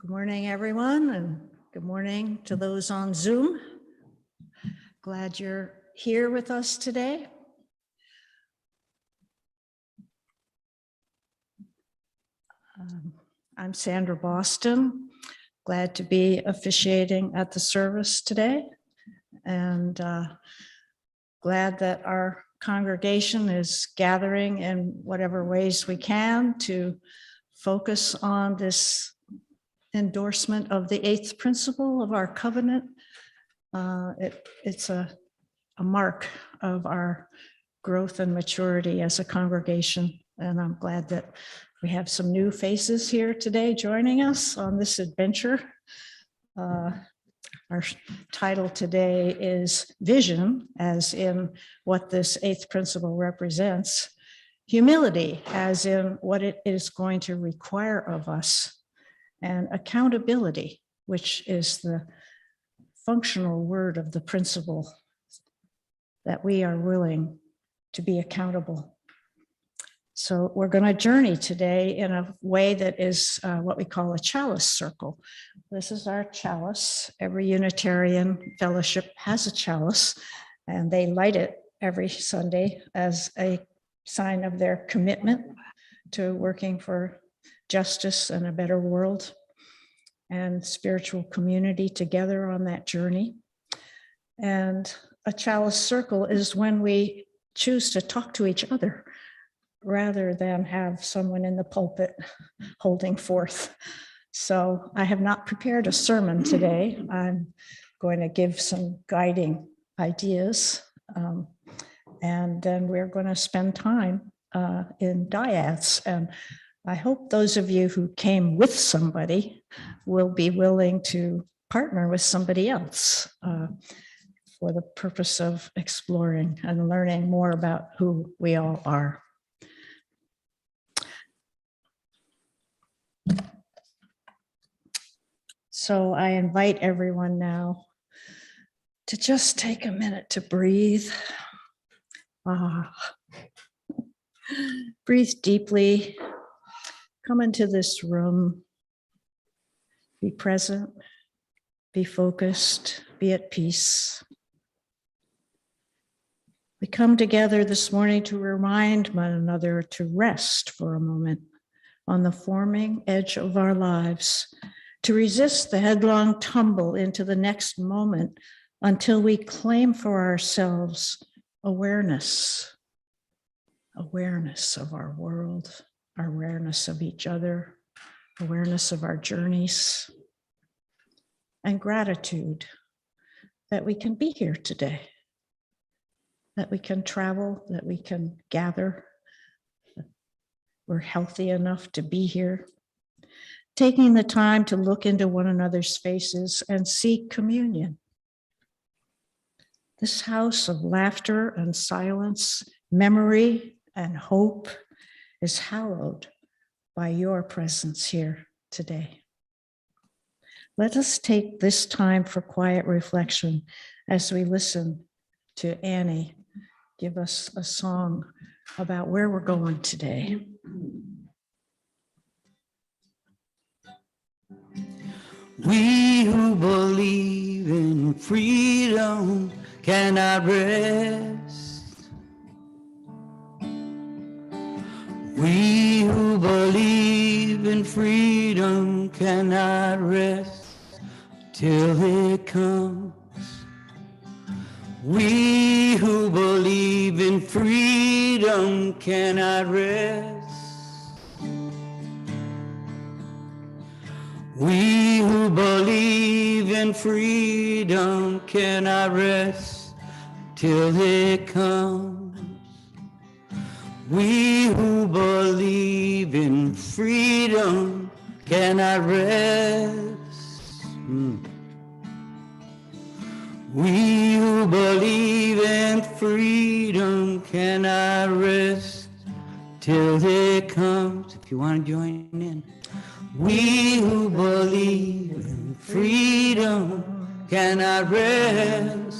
Good morning, everyone, and good morning to those on Zoom. Glad you're here with us today. I'm Sandra Boston. Glad to be officiating at the service today, and glad that our congregation is gathering in whatever ways we can to focus on this endorsement of the eighth principle of our covenant. It's a mark of our growth and maturity as a congregation, and I'm glad that we have some new faces here today joining us on this adventure. Our title today is Vision, as in what this eighth principle represents, humility, as in what it is going to require of us, and accountability, which is the functional word of the principle, that we are willing to be accountable. So we're going to journey today in a way that is what we call a chalice circle. This is our chalice. Every Unitarian fellowship has a chalice, and they light it every Sunday as a sign of their commitment to working for justice and a better world and spiritual community together on that journey. And a chalice circle is when we choose to talk to each other rather than have someone in the pulpit holding forth. So I have not prepared a sermon today. I'm going to give some guiding ideas, and then we're going to spend time in dyads. And I hope those of you who came with somebody will be willing to partner with somebody else for the purpose of exploring and learning more about who we all are. So I invite everyone now to just take a minute to breathe. Breathe deeply. Come into this room. Be present. Be focused. Be at peace. We come together this morning to remind one another to rest for a moment on the forming edge of our lives, to resist the headlong tumble into the next moment until we claim for ourselves awareness of our world, our awareness of each other, awareness of our journeys, and gratitude that we can be here today, that we can travel, that we can gather, that we're healthy enough to be here. Taking the time to look into one another's faces and seek communion. This house of laughter and silence, memory and hope is hallowed by your presence here today. Let us take this time for quiet reflection as we listen to Annie give us a song about where we're going today. We who believe in freedom cannot rest. We who believe in freedom cannot rest till it comes. We who believe in freedom cannot rest. We who believe in freedom cannot rest till it comes. We who believe in freedom cannot rest. We who believe in freedom cannot rest till it comes. If you want to join in. We who believe in freedom cannot rest.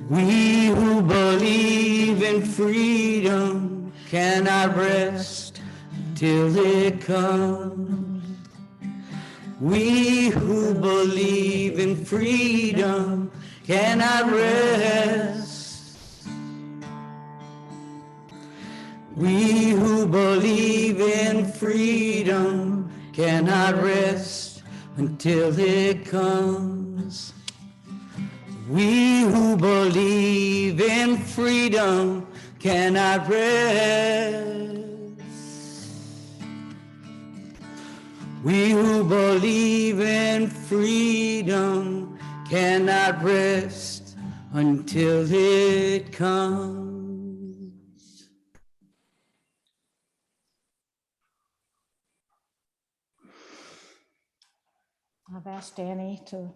We who believe in freedom cannot rest until it comes. We who believe in freedom cannot rest. We who believe in freedom cannot rest until it comes. We who believe in freedom cannot rest. We who believe in freedom cannot rest until it comes. I've asked Annie to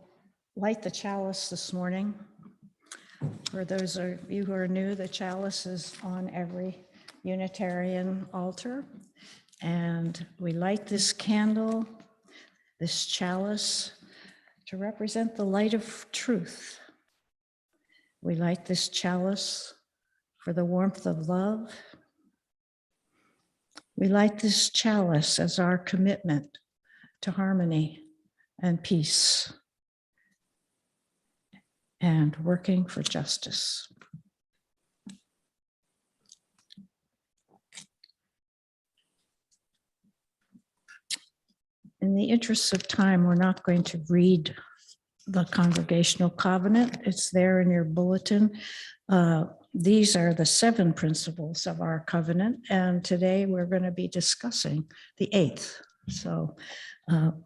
light the chalice this morning. For those of you who are new, the chalice is on every Unitarian altar. And we light this candle, this chalice, to represent the light of truth. We light this chalice for the warmth of love. We light this chalice as our commitment to harmony and peace and working for justice. In the interest of time, we're not going to read the Congregational Covenant. It's there in your bulletin. These are the 7 principles of our covenant, and today we're going to be discussing the 8th. So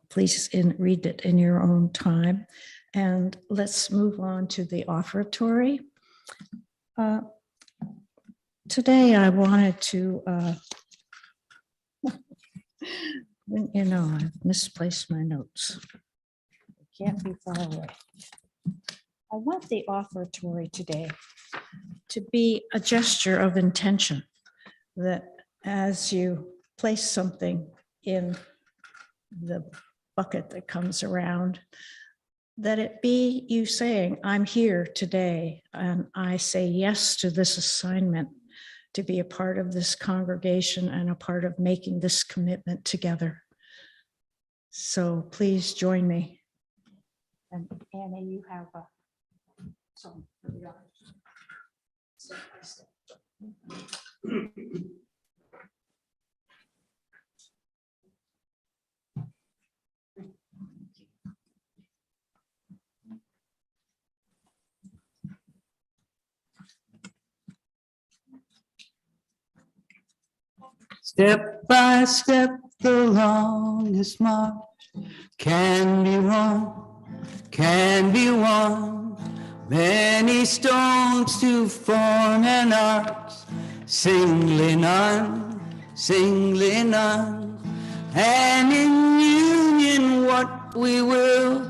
please read it in your own time. And let's move on to the Offertory. Today I wanted to, you know, I've misplaced my notes. It can't be far away. I want the Offertory today to be a gesture of intention, that as you place something in the bucket that comes around, that it be you saying, I'm here today, and I say yes to this assignment to be a part of this congregation and a part of making this commitment together. So please join me. And Annie, you have a song for the audience. Step by step. Step by step, the longest march can be won, can be won. Many stones to form an arch, singly none, singly none. And in union what we will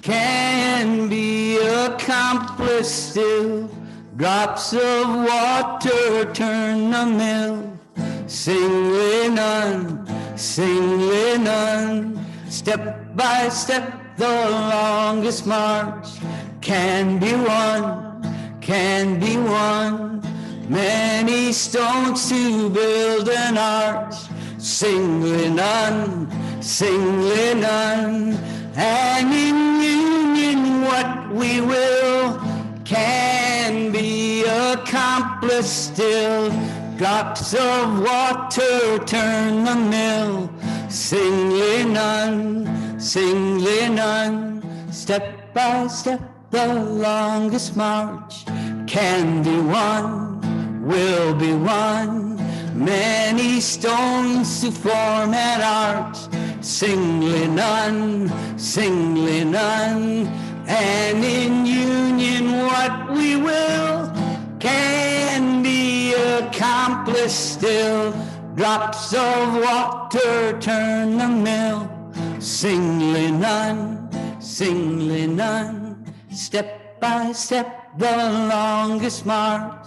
can be accomplished still. Drops of water turn the mill. Singly none, singly none. Step by step, the longest march can be won, can be won. Many stones to build an arch, singly none, singly none. And in union what we will can be accomplished still. Drops of water turn the mill, singly none, singly none. Step by step, the longest march can be won, will be won. Many stones to form an arch, singly none, singly none. And in union what we will can be accomplished still. Drops of water turn the mill, singly none, singly none. Step by step, the longest march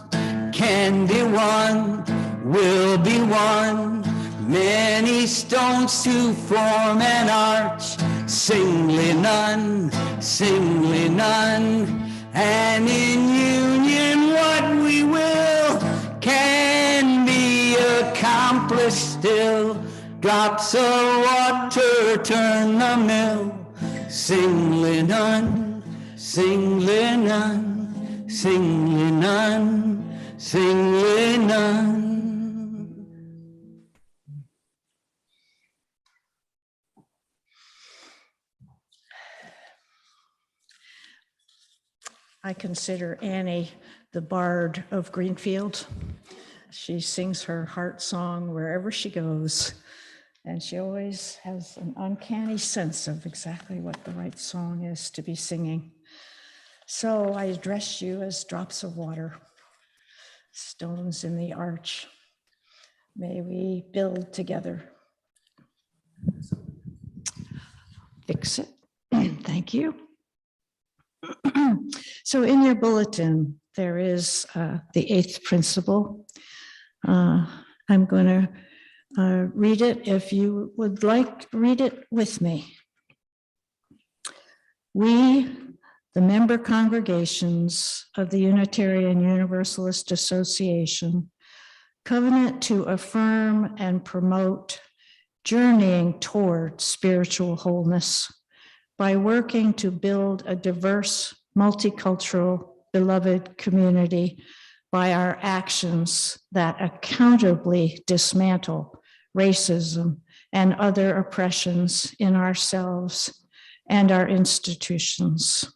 can be won, will be won. Many stones to form an arch, singly none, singly none. And in union what we will can be accomplished still. Drops of water turn the mill. Sing Lennon, sing Lennon, sing Lennon, sing Lennon. I consider Annie the bard of Greenfield. She sings her heart song wherever she goes, and she always has an uncanny sense of exactly what the right song is to be singing. So I address you as drops of water, stones in the arch. May we build together. Fix it. Thank you. So in your bulletin, there is the eighth principle. I'm going to read it. If you would like, read it with me. We, the member congregations of the Unitarian-Universalist Association, covenant to affirm and promote journeying toward spiritual wholeness by working to build a diverse, multicultural, beloved community by our actions that accountably dismantle racism and other oppressions in ourselves and our institutions.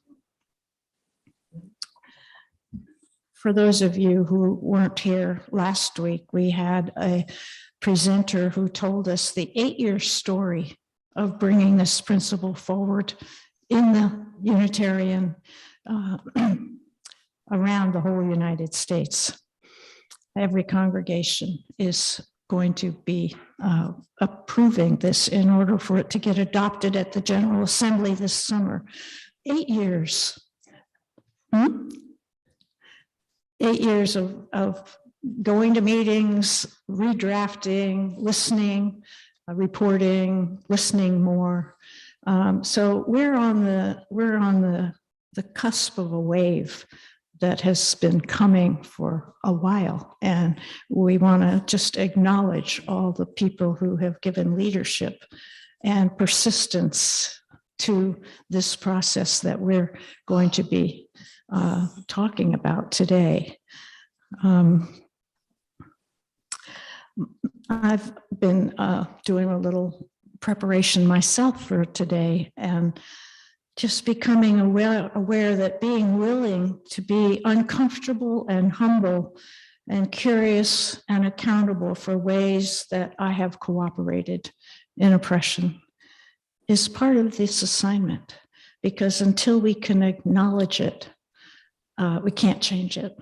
For those of you who weren't here last week, we had a presenter who told us the 8-year story of bringing this principle forward in the Unitarian around the whole United States. Every congregation is going to be approving this in order for it to get adopted at the General Assembly this summer. 8 years. 8 years of going to meetings, redrafting, listening, reporting, listening more. So we're on the cusp of a wave that has been coming for a while, and we want to just acknowledge all the people who have given leadership and persistence to this process that we're going to be talking about today. I've been doing a little preparation myself for today and just becoming aware that being willing to be uncomfortable and humble and curious and accountable for ways that I have cooperated in oppression is part of this assignment, because until we can acknowledge it, we can't change it.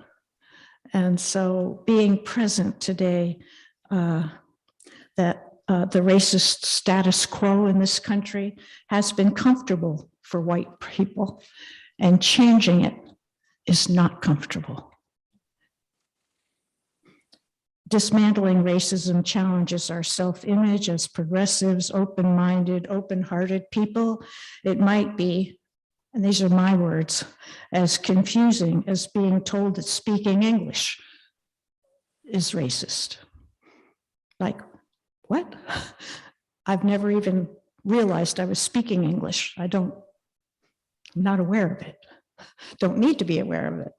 And so being present today, that the racist status quo in this country has been comfortable for white people, and changing it is not comfortable. Dismantling racism challenges our self-image as progressives, open-minded, open-hearted people. It might be, and these are my words, as confusing as being told that speaking English is racist. Like, what? I've never even realized I was speaking English. I'm not aware of it. Don't need to be aware of it.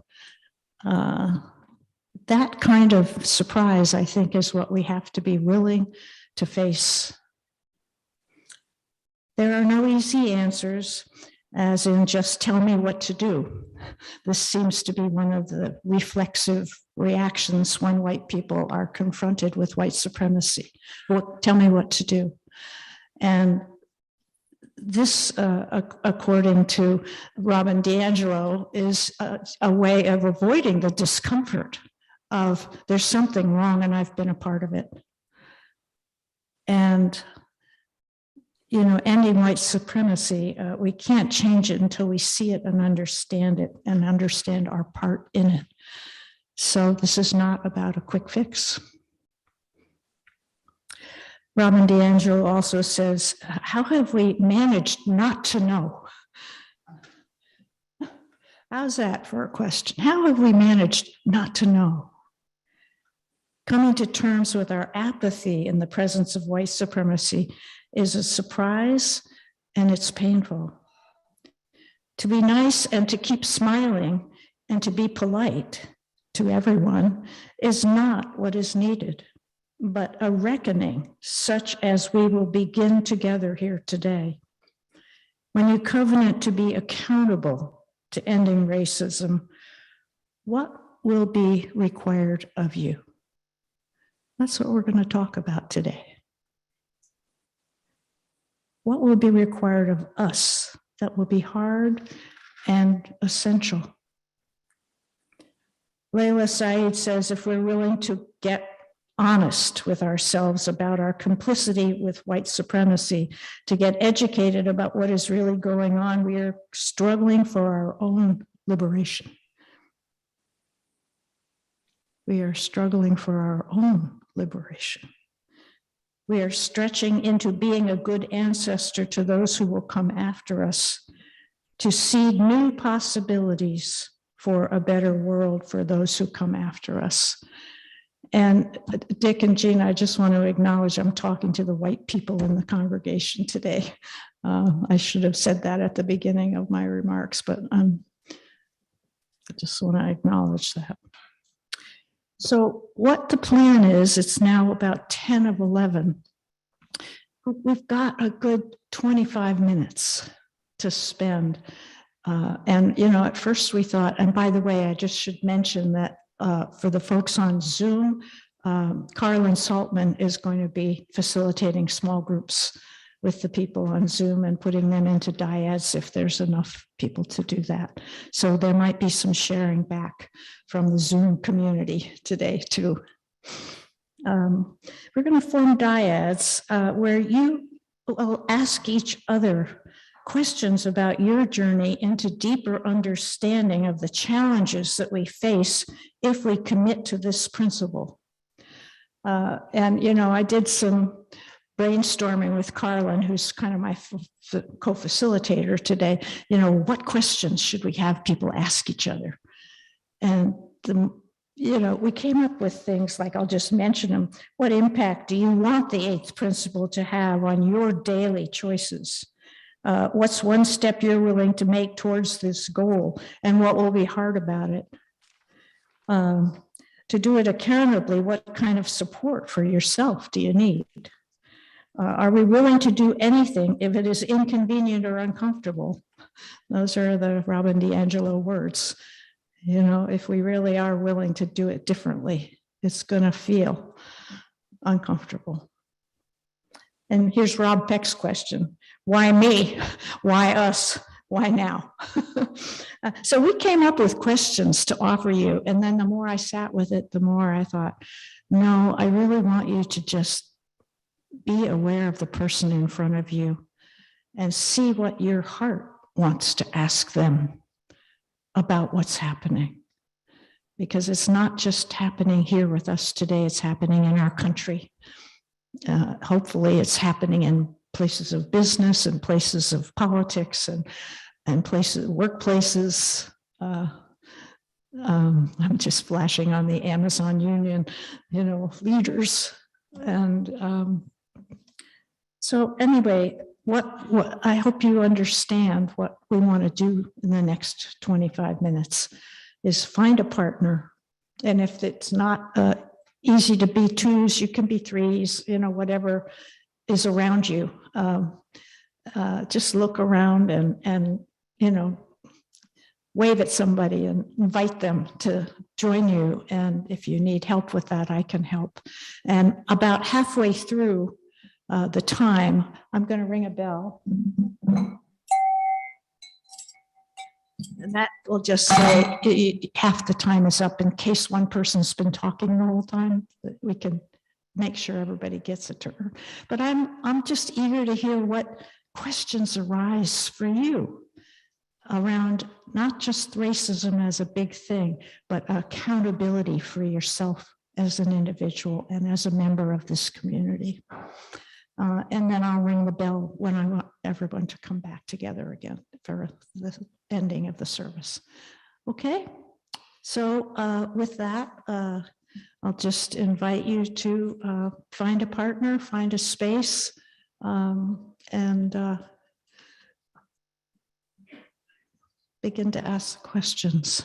That kind of surprise, I think, is what we have to be willing to face. There are no easy answers, as in just tell me what to do. This seems to be one of the reflexive reactions when white people are confronted with white supremacy. Well, tell me what to do. And this, according to Robin DiAngelo, is a way of avoiding the discomfort of there's something wrong and I've been a part of it. And, you know, ending white supremacy, we can't change it until we see it and understand our part in it. So this is not about a quick fix. Robin DiAngelo also says, how have we managed not to know? How's that for a question? How have we managed not to know? Coming to terms with our apathy in the presence of white supremacy is a surprise, and it's painful. To be nice and to keep smiling and to be polite to everyone is not what is needed, but a reckoning such as we will begin together here today. When you covenant to be accountable to ending racism, what will be required of you? That's what we're going to talk about today. What will be required of us that will be hard and essential? Layla Saeed says, if we're willing to get honest with ourselves about our complicity with white supremacy, to get educated about what is really going on, we are struggling for our own liberation. We are struggling for our own liberation. We are stretching into being a good ancestor to those who will come after us, to seed new possibilities for a better world for those who come after us. And Dick and Jean, I just want to acknowledge I'm talking to the white people in the congregation today. I should have said that at the beginning of my remarks, but I just want to acknowledge that. So what the plan is, it's now about 10 of 11. We've got a good 25 minutes to spend. And, you know, at first we thought, and by the way, I just should mention that for the folks on Zoom, Carlin Saltman is going to be facilitating small groups with the people on Zoom and putting them into dyads if there's enough people to do that. So there might be some sharing back from the Zoom community today too. We're going to form dyads where you will ask each other questions about your journey into deeper understanding of the challenges that we face if we commit to this principle. And, you know, I did some brainstorming with Carlin, who's kind of my co-facilitator today. You know, what questions should we have people ask each other? And, you know, we came up with things like, I'll just mention them. What impact do you want the eighth principle to have on your daily choices? What's one step you're willing to make towards this goal, and what will be hard about it? To do it accountably, what kind of support for yourself do you need? Are we willing to do anything if it is inconvenient or uncomfortable? Those are the Robin DiAngelo words. You know, if we really are willing to do it differently, it's going to feel uncomfortable. And here's Rob Peck's question. Why me? Why us? Why now? So we came up with questions to offer you. And then the more I sat with it, the more I thought, no, I really want you to just be aware of the person in front of you and see what your heart wants to ask them about what's happening. Because it's not just happening here with us today, it's happening in our country. Hopefully it's happening in places of business and places of politics and places, workplaces. I'm just flashing on the Amazon Union, you know, leaders. And so anyway, what I hope you understand what we want to do in the next 25 minutes is find a partner. And if it's not easy to be twos, you can be threes, you know, whatever is around you. Just look around and, you know, wave at somebody and invite them to join you. And if you need help with that, I can help. And about halfway through the time, I'm going to ring a bell. And that will just say half the time is up in case one person's been talking the whole time. We can make sure everybody gets a turn. But I'm just eager to hear what questions arise for you around not just racism as a big thing, but accountability for yourself as an individual and as a member of this community. And then I'll ring the bell when I want everyone to come back together again for the ending of the service. Okay, so with that, I'll just invite you to find a partner, find a space, and begin to ask questions.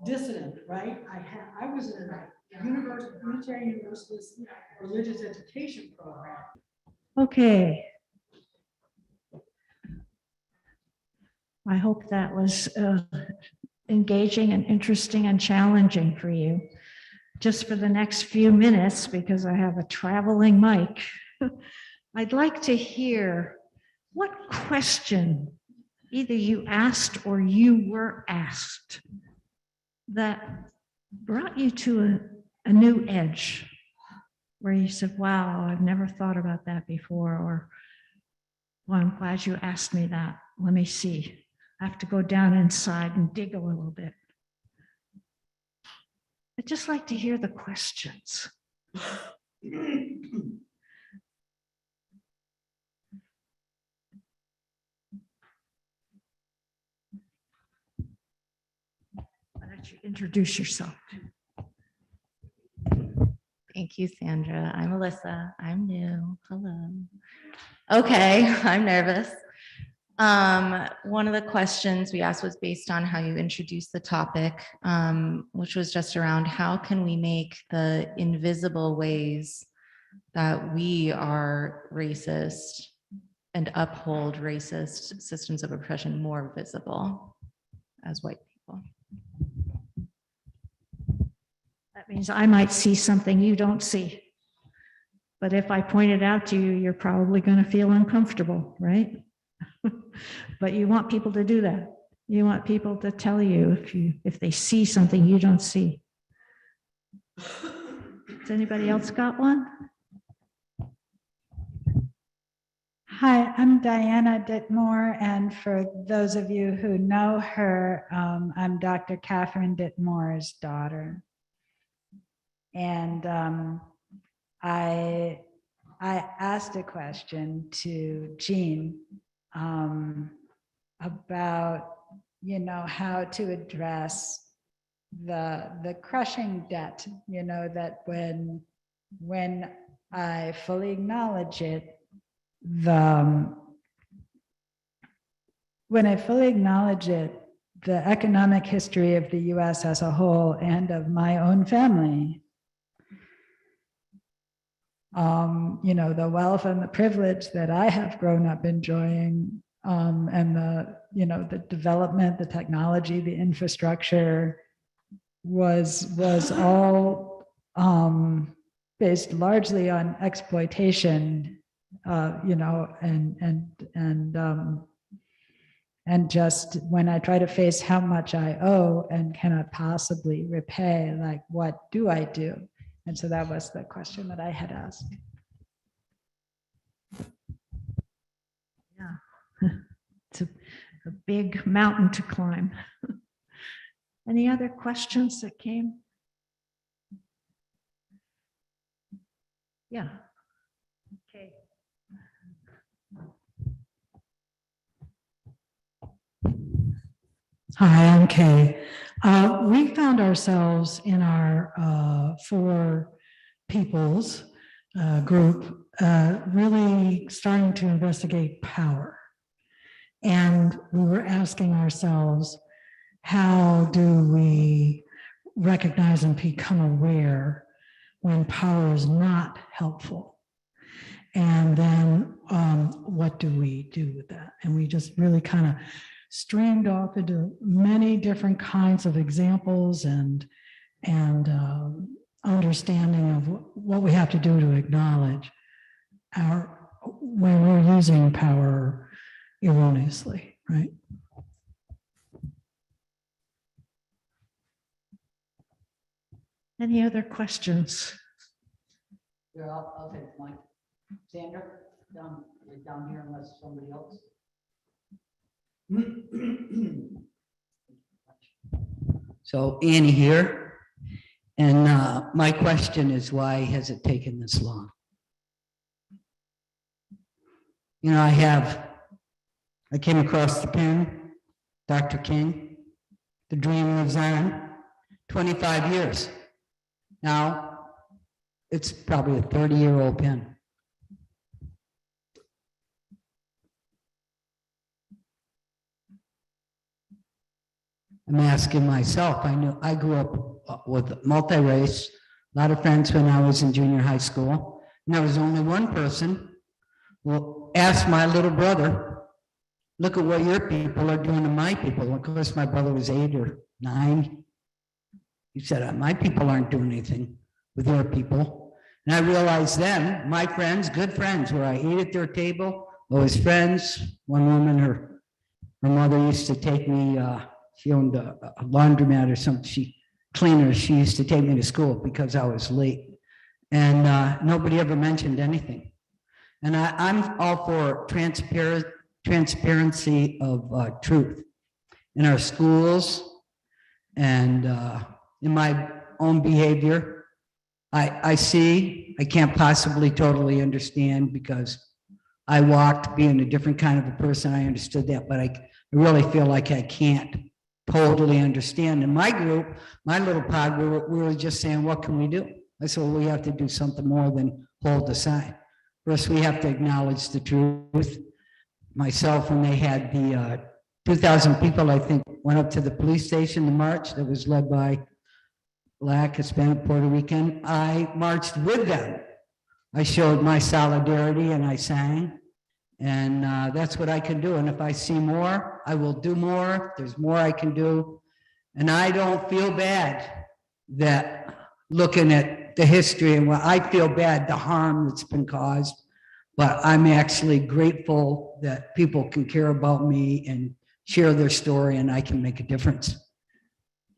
Dissident, right? I was in a Unitarian-Universalist religious education program. Okay. I hope that was engaging and interesting and challenging for you. Just for the next few minutes, because I have a traveling mic, I'd like to hear what question either you asked or you were asked that brought you to a new edge, where you said, wow, I've never thought about that before, or well, I'm glad you asked me that. Let me see. I have to go down inside and dig a little bit. I'd just like to hear the questions. Why don't you introduce yourself? Thank you, Sandra. I'm Alyssa. I'm new. Hello. Okay, I'm nervous. One of the questions we asked was based on how you introduced the topic, which was just around how can we make the invisible ways that we are racist and uphold racist systems of oppression more visible as white people. That means I might see something you don't see. But if I point it out to you, you're probably going to feel uncomfortable, right? But you want people to do that. You want people to tell you if they see something you don't see. Has anybody else got one? Hi, I'm Diana Ditmore, and for those of you who know her, I'm Dr. Catherine Ditmore's daughter. And I asked a question to Jean about, how to address the crushing debt, that when I fully acknowledge it, the economic history of the US as a whole and of my own family, the wealth and the privilege that I have grown up enjoying, and the development, the technology, the infrastructure was all based largely on exploitation, and just when I try to face how much I owe and cannot possibly repay, like, what do I do? And so that was the question that I had asked. Yeah, it's a big mountain to climb. Any other questions that came? Yeah. Okay. Hi, I'm Kay. We found ourselves in our Four Peoples group really starting to investigate power. And we were asking ourselves, how do we recognize and become aware when power is not helpful? And then what do we do with that? And we just really kind of streamed off into many different kinds of examples and understanding of what we have to do to acknowledge when we're using power erroneously, right? Any other questions? Yeah, I'll take mine. Sandra, down here unless somebody else. So Annie here, and my question is, why has it taken this long? You know, I came across the pen, Dr. King, the dream lives on, 25 years. Now, it's probably a 30-year-old pen. I'm asking myself, I grew up with multi-race, a lot of friends when I was in junior high school, and there was only one person who asked my little brother, look at what your people are doing to my people. Of course, my brother was 8 or 9. He said, my people aren't doing anything with your people. And I realized then, my friends, good friends, where I ate at their table, I was friends. One woman, her mother used to take me, she owned a laundromat or something, she used to take me to school because I was late. And nobody ever mentioned anything. And I'm all for transparency of truth in our schools and in my own behavior. I can't possibly totally understand because I walked being a different kind of a person. I understood that, but I really feel like I can't totally understand. In my group, my little pod, we were just saying, what can we do? I said, well, we have to do something more than hold the sign. First, we have to acknowledge the truth. Myself, when they had the 2,000 people, I think, went up to the police station to march that was led by Black, Hispanic, Puerto Rican. I marched with them. I showed my solidarity and I sang. And that's what I can do. And if I see more, I will do more. If there's more I can do. And I don't feel bad that looking at the history and what I feel bad, the harm that's been caused. But I'm actually grateful that people can care about me and share their story and I can make a difference.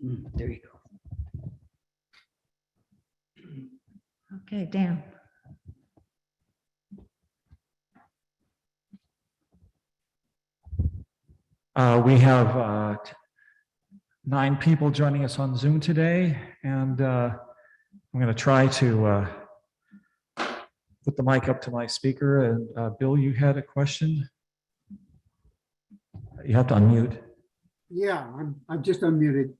There you go. Okay, Dan. We have 9 people joining us on Zoom today, and I'm going to try to put the mic up to my speaker. And Bill, you had a question? You have to unmute. Yeah, I'm just unmuted.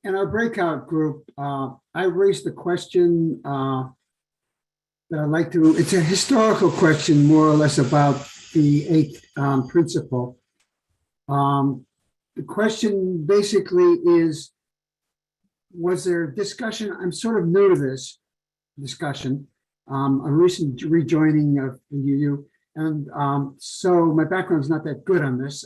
In our breakout group, I raised the question that I'd like to, it's a historical question more or less about the 8th principle. The question basically is, was there discussion? I'm sort of new to this discussion. I'm recently rejoining of the UU, and so my background is not that good on this.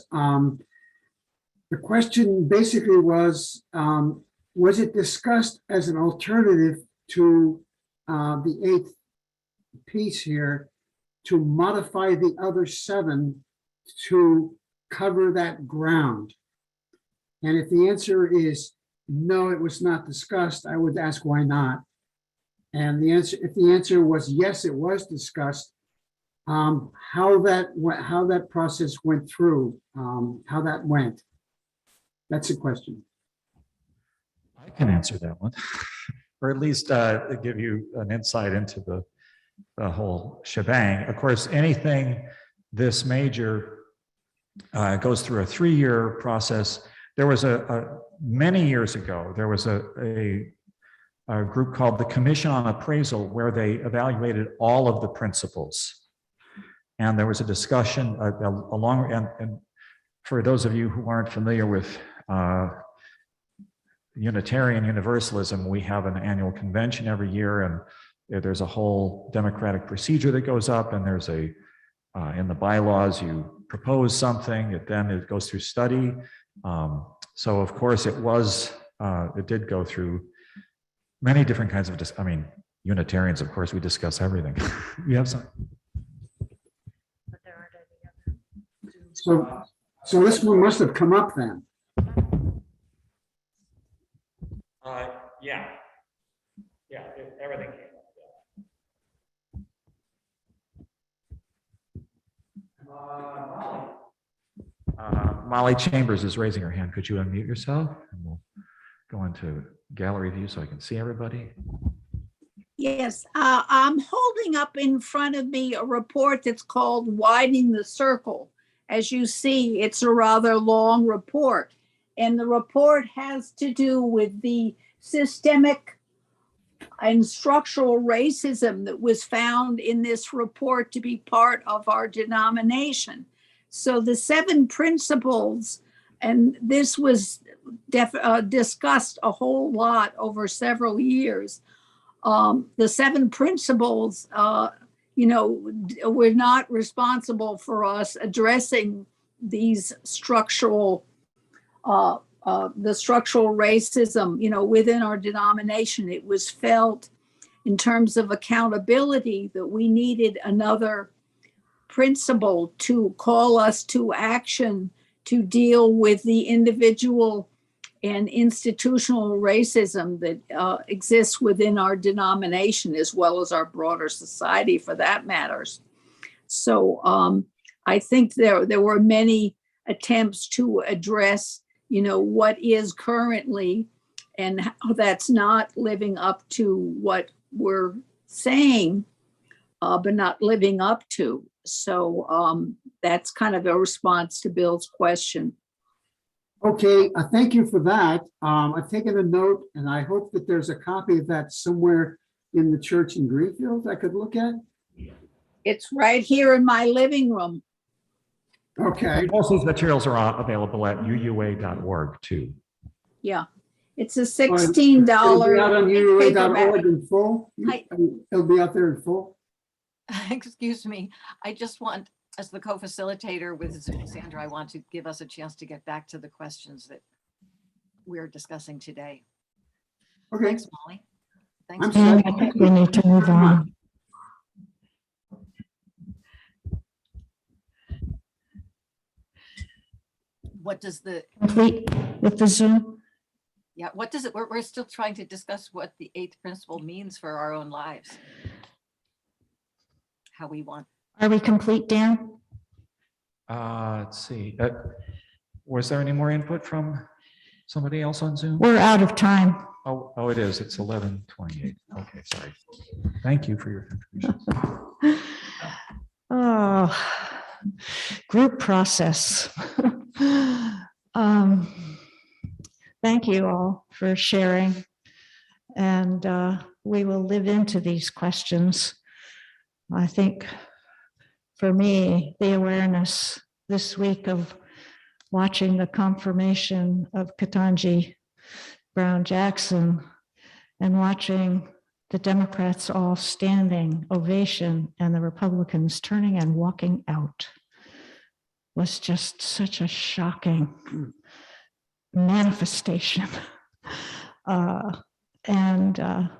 The question basically was it discussed as an alternative to the 8th piece here to modify the other 7 to cover that ground? And if the answer is no, it was not discussed, I would ask why not. And the answer, if the answer was yes, it was discussed, how that process went through, how that went. That's the question. I can answer that one, or at least give you an insight into the whole shebang. Of course, anything this major goes through a 3-year process. There was many years ago, there was a group called the Commission on Appraisal where they evaluated all of the principles. And there was a discussion along, and for those of you who aren't familiar with Unitarian-Universalism, we have an annual convention every year, and there's a whole democratic procedure that goes up, and there's a, in the bylaws, you propose something, then it goes through study. So of course it did go through many different kinds of, I mean, Unitarians, of course, we discuss everything. We have some. So this one must have come up then. Yeah. Yeah, everything came up. Molly Chambers is raising her hand. Could you unmute yourself? And we'll go into gallery view so I can see everybody. Yes, I'm holding up in front of me a report that's called Widening the Circle. As you see, it's a rather long report. And the report has to do with the systemic and structural racism that was found in this report to be part of our denomination. So the 7 principles, and this was discussed a whole lot over several years. The 7 principles, we're not responsible for us addressing these structural, the structural racism, within our denomination. It was felt in terms of accountability that we needed another principle to call us to action to deal with the individual and institutional racism that exists within our denomination, as well as our broader society for that matters. So I think there were many attempts to address, what is currently and how that's not living up to what we're saying, but not living up to. So that's kind of a response to Bill's question. Okay, thank you for that. I've taken a note, and I hope that there's a copy of that somewhere in the church in Greenfield I could look at. It's right here in my living room. Okay. Most of these materials are available at uua.org too. Yeah, it's a $16. It'll be out on paperback. uua.org in full. It'll be out there in full. Excuse me, I just want, as the co-facilitator with Sandra, I want to give us a chance to get back to the questions that we're discussing today. Okay. Thanks, Molly. Thanks. I'm And sorry. I think we need to move on. What does the, Complete with the Zoom. yeah, what does it, we're still trying to discuss what the 8th principle means for our own lives. How we want. Are we complete, Dan? Let's see. Was there any more input from somebody else on Zoom? We're out of time. Oh, it is. It's 11:28. Okay, sorry. Thank you for your contributions. Oh, group process. Thank you all for sharing. And we will live into these questions. I think for me, the awareness this week of watching the confirmation of Ketanji Brown Jackson and watching the Democrats all standing ovation and the Republicans turning and walking out was just such a shocking manifestation. And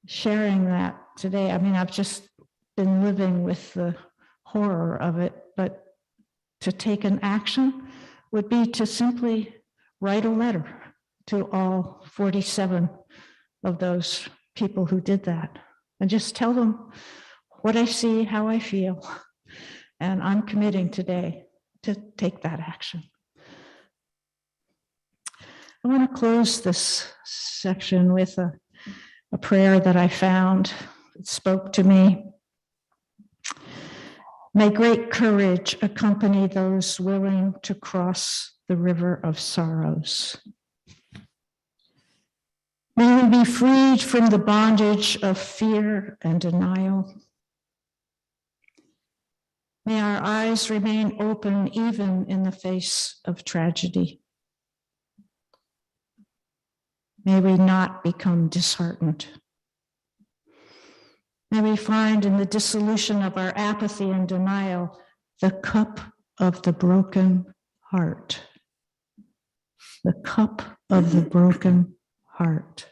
sharing that today, I mean, I've just been living with the horror of it, but to take an action would be to simply write a letter to all 47 of those people who did that and just tell them what I see, how I feel. And I'm committing today to take that action. I want to close this section with a prayer that I found. It spoke to me. May great courage accompany those willing to cross the river of sorrows. May we be freed from the bondage of fear and denial. May our eyes remain open even in the face of tragedy. May we not become disheartened. May we find in the dissolution of our apathy and denial the cup of the broken heart. The cup of the broken heart.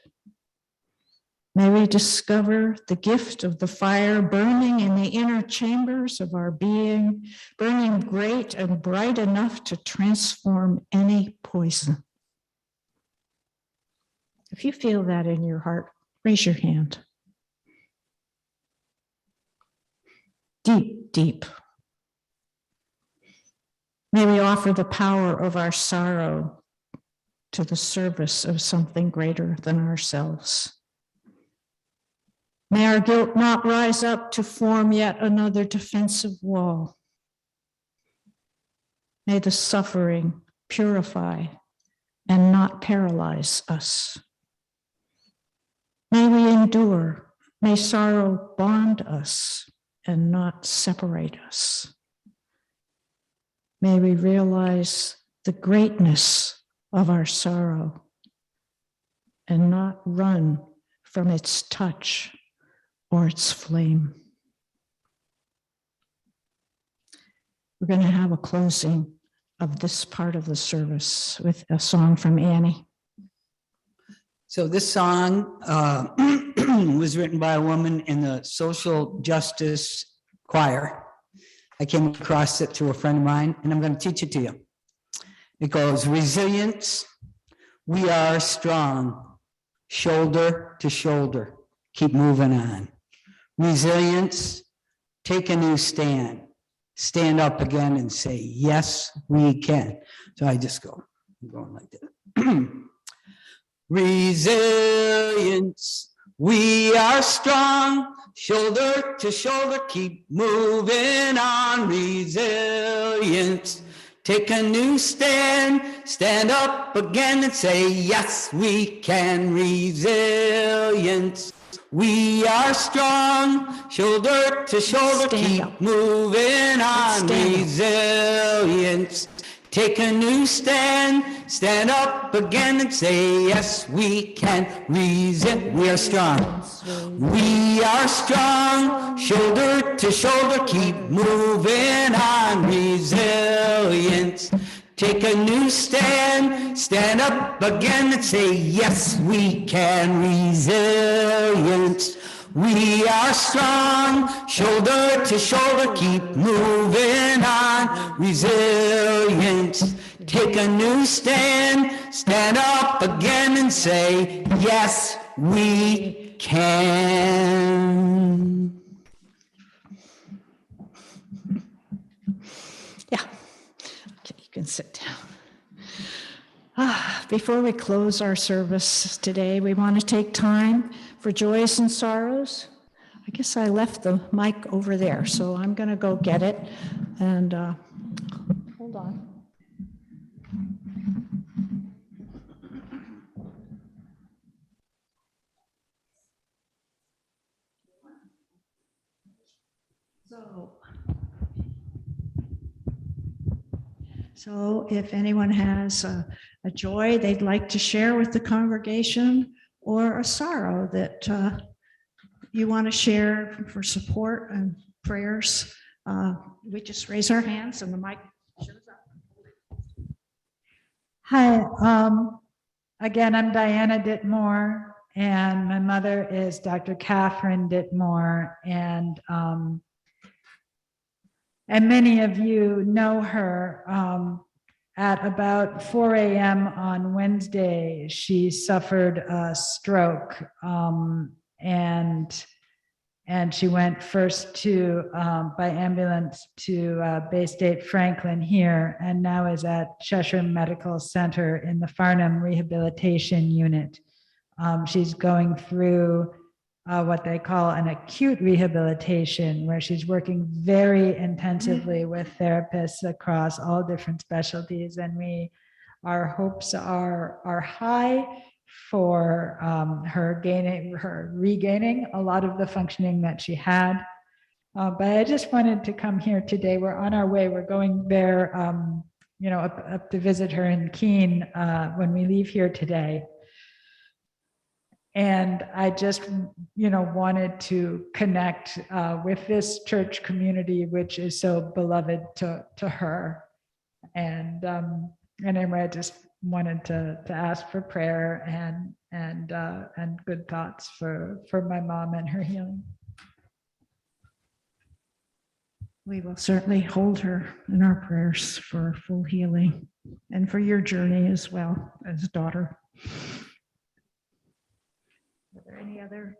May we discover the gift of the fire burning in the inner chambers of our being, burning great and bright enough to transform any poison. If you feel that in your heart, raise your hand. Deep, deep. May we offer the power of our sorrow to the service of something greater than ourselves. May our guilt not rise up to form yet another defensive wall. May the suffering purify and not paralyze us. May we endure. May sorrow bond us and not separate us. May we realize the greatness of our sorrow and not run from its touch or its flame. We're going to have a closing of this part of the service with a song from Annie. So this song was written by a woman in the social justice choir. I came across it through a friend of mine, and I'm going to teach it to you. It goes, resilience, we are strong, shoulder to shoulder, keep moving on. Resilience, take a new stand, stand up again and say, yes, we can. So I just go, I'm going like that. Resilience, we are strong, shoulder to shoulder, keep moving on. Resilience, take a new stand, stand up again and say, yes, we can. Resilience, we are strong, shoulder to shoulder, Stand keep up. moving on. Stand up. Resilience, take a new stand, stand up again and say, yes, we can. We are strong. We are strong, shoulder to shoulder, keep moving on. Resilience, take a new stand, stand up again and say, yes, we can. Resilience, we are strong, shoulder to shoulder, keep moving on. Resilience, take a new stand, stand up again and say, yes, we can. Yeah. Okay, you can sit down. Before we close our service today, we want to take time for joys and sorrows. I guess I left the mic over there, so I'm going to go get it. And hold on. So if anyone has a joy they'd like to share with the congregation, or a sorrow that you want to share for support and prayers, we just raise our hands and the mic shows up. Hi, again, I'm Diana Ditmore, and my mother is Dr. Catherine Ditmore, and many of you know her. At about 4 a.m. on Wednesday, she suffered a stroke, and she went first to by ambulance to Bay State Franklin here, and now is at Cheshire Medical Center in the Farnham Rehabilitation Unit. She's going through what they call an acute rehabilitation, where she's working very intensively with therapists across all different specialties. And our hopes are high for her regaining a lot of the functioning that she had. But I just wanted to come here today. We're on our way. We're going there, up to visit her in Keene when we leave here today. And I just, wanted to connect with this church community, which is so beloved to her. And anyway, I just wanted to ask for prayer and good thoughts for my mom and her healing. We will certainly hold her in our prayers for full healing and for your journey as well as daughter. Are there any other?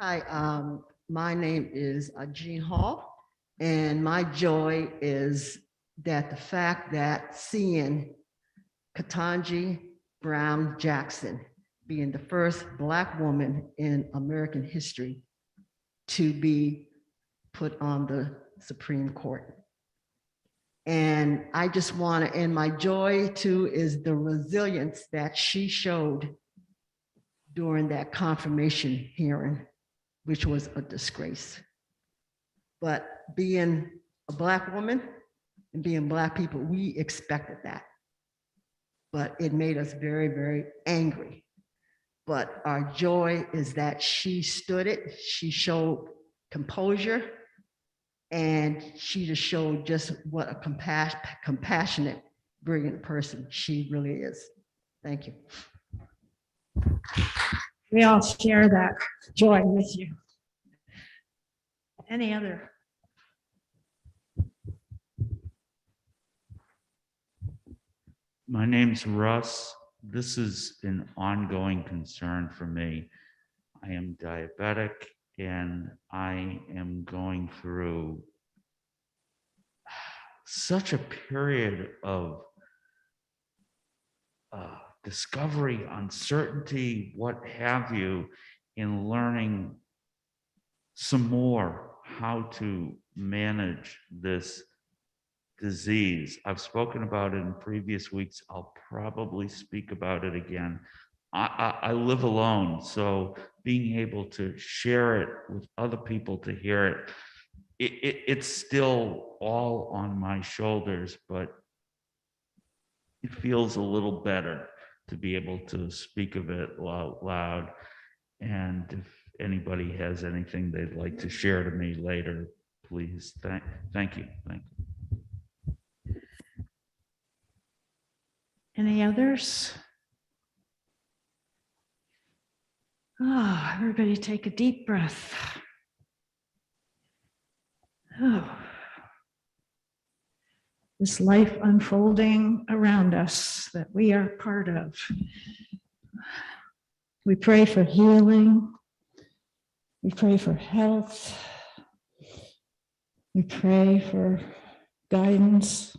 Hi, my name is Jean Hall, and my joy is that the fact that seeing Ketanji Brown Jackson being the first Black woman in American history to be put on the Supreme Court. And I just want to, and my joy too is the resilience that she showed during that confirmation hearing, which was a disgrace. But being a Black woman and being Black people, we expected that. But it made us very, very angry. But our joy is that she stood it, she showed composure, and she just showed just what a compassionate, brilliant person she really is. Thank you. We all share that joy with you. Any other? My name's Russ. This is an ongoing concern for me. I am diabetic and I am going through such a period of discovery, uncertainty, what have you, in learning some more how to manage this disease. I've spoken about it in previous weeks. I'll probably speak about it again. I live alone, so being able to share it with other people to hear it's still all on my shoulders, but it feels a little better to be able to speak of it out loud. And if anybody has anything they'd like to share to me later, please. Thank you. Any others? Oh, everybody take a deep breath. Oh. This life unfolding around us that we are part of. We pray for healing. We pray for health. We pray for guidance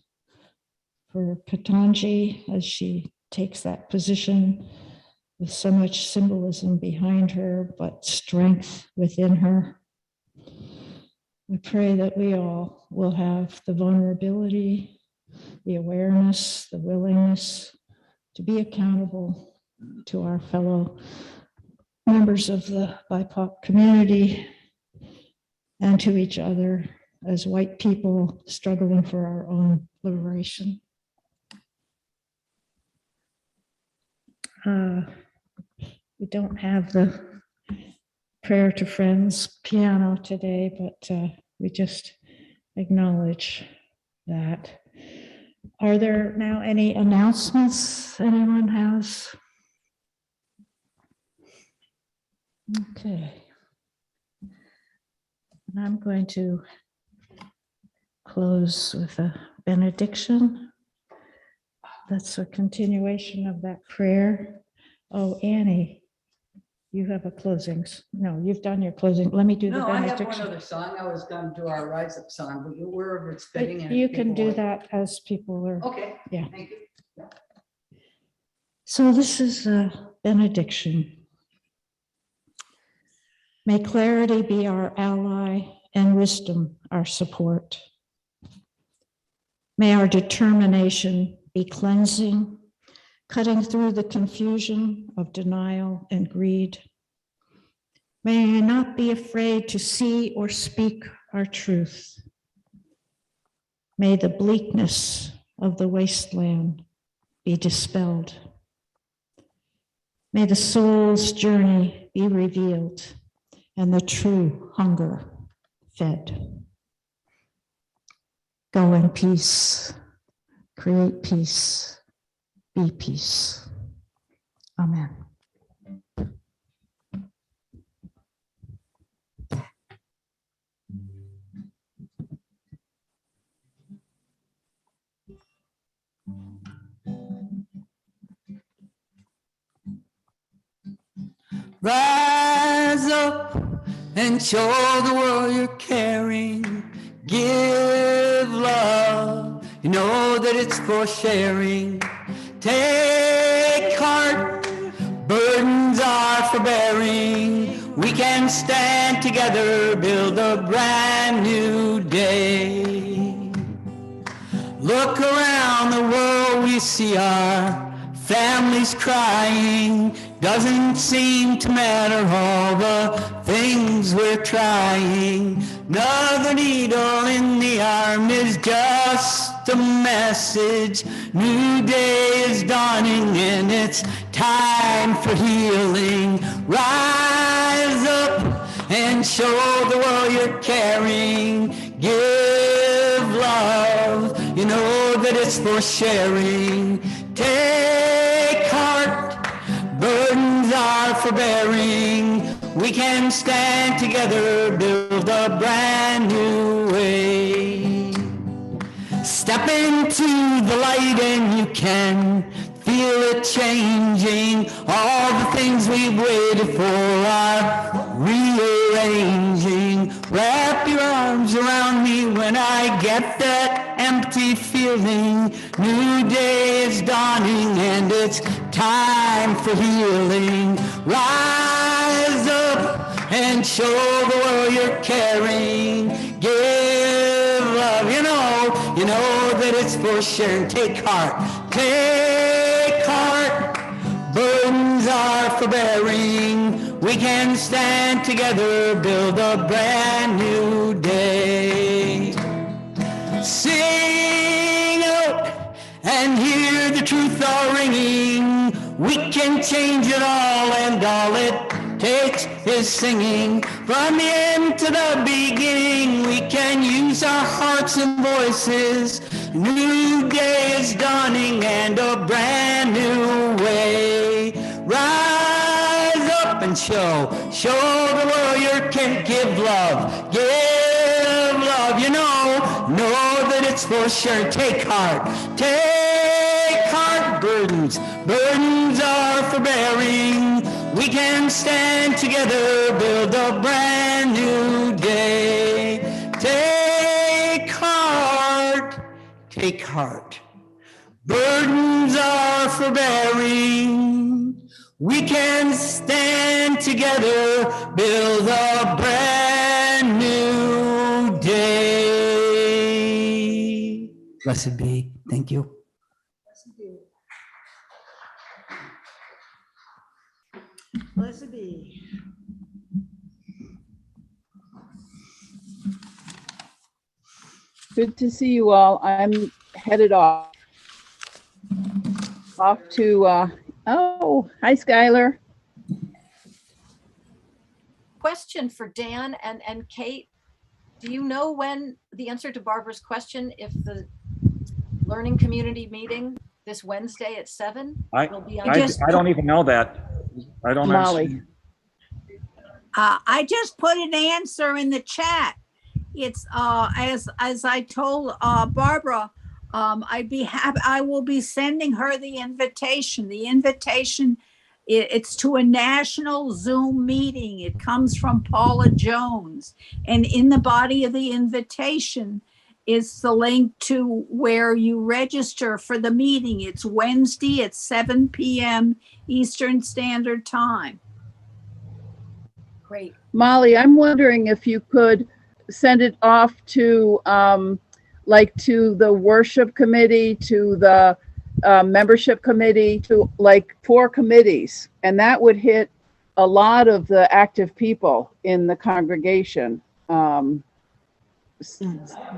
for Ketanji as she takes that position with so much symbolism behind her, but strength within her. We pray that we all will have the vulnerability, the awareness, the willingness to be accountable to our fellow members of the BIPOC community and to each other as white people struggling for our own liberation. We don't have the prayer to friends piano today, but we just acknowledge that. Are there now any announcements anyone has? Okay. And I'm going to close with a benediction. That's a continuation of that prayer. Oh, Annie, you have a closing. No, you've done your closing. Let me do the No, I have benediction. one other song. I was going to do our Rise Up song, but wherever it's fitting in. You can people do like- that as people are. Okay. Yeah. Thank you. So this is a benediction. May clarity be our ally and wisdom our support. May our determination be cleansing, cutting through the confusion of denial and greed. May I not be afraid to see or speak our truth. May the bleakness of the wasteland be dispelled. May the soul's journey be revealed and the true hunger fed. Go in peace, create peace, be peace. Amen. Rise up and show the world you're caring. Give love, you know that it's for sharing. Take heart, burdens are for bearing. We can stand together, build a brand new day. Look around the world, we see our families crying. Doesn't seem to matter all the things we're trying. Another needle in the arm is just a message. New day is dawning and it's time for healing. Rise up and show the world you're caring. Give love, you know that it's for sharing. Take heart, burdens are for bearing. We can stand together, build a brand new way. Step into the light and you can feel it changing. All the things we've waited for are rearranging. Wrap your arms around me when I get that empty feeling. New day is dawning and it's time for healing. Rise up and show the world you're caring. Give love, you know that it's for sharing. Take heart, burdens are for bearing. We can stand together, build a brand new day. Sing out and hear the truth all ringing. We can change it all, and all it takes is singing. From the end to the beginning, we can use our hearts and voices. New day is dawning and a brand new way. Rise up and show the world you can. Give love, you know that it's for sure. Take heart, burdens are for bearing. We can stand together, build a brand new day. Take heart, burdens are for bearing. We can stand together, build a brand new day. Blessed be. Thank you. Blessed be. Good to see you all. I'm headed off to, oh, hi, Skylar. Question for Dan and Kate. Do you know when the answer to Barbara's question, if the learning community meeting this Wednesday at 7 will be on? I don't even know that. I don't Molly. understand. I just put an answer in the chat. It's as I told Barbara, I'd be happy. I will be sending her the invitation. The invitation, it's to a national Zoom meeting. It comes from Paula Jones, and in the body of the invitation is the link to where you register for the meeting. It's Wednesday at 7 p.m. Eastern Standard Time. Great. Molly, I'm wondering if you could send it off to, like, to the worship committee, to the membership committee, to like 4 committees. And that would hit a lot of the active people in the congregation.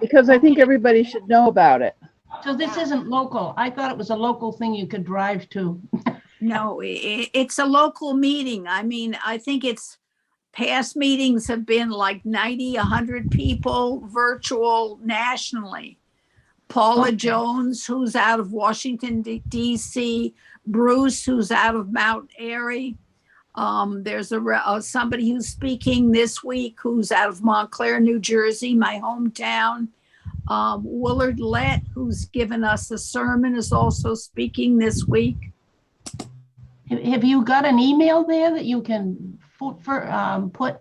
Because I think everybody should know about it. So this isn't local. I thought it was a local thing you could drive to. No, it's a local meeting. I mean, I think it's past meetings have been like 90, 100 people, virtual, nationally. Paula Jones, who's out of Washington, D.C., Bruce, who's out of Mount Airy. There's somebody who's speaking this week who's out of Montclair, New Jersey, my hometown. Willard Lett, who's given us a sermon, is also speaking this week. Have you got an email there that you can put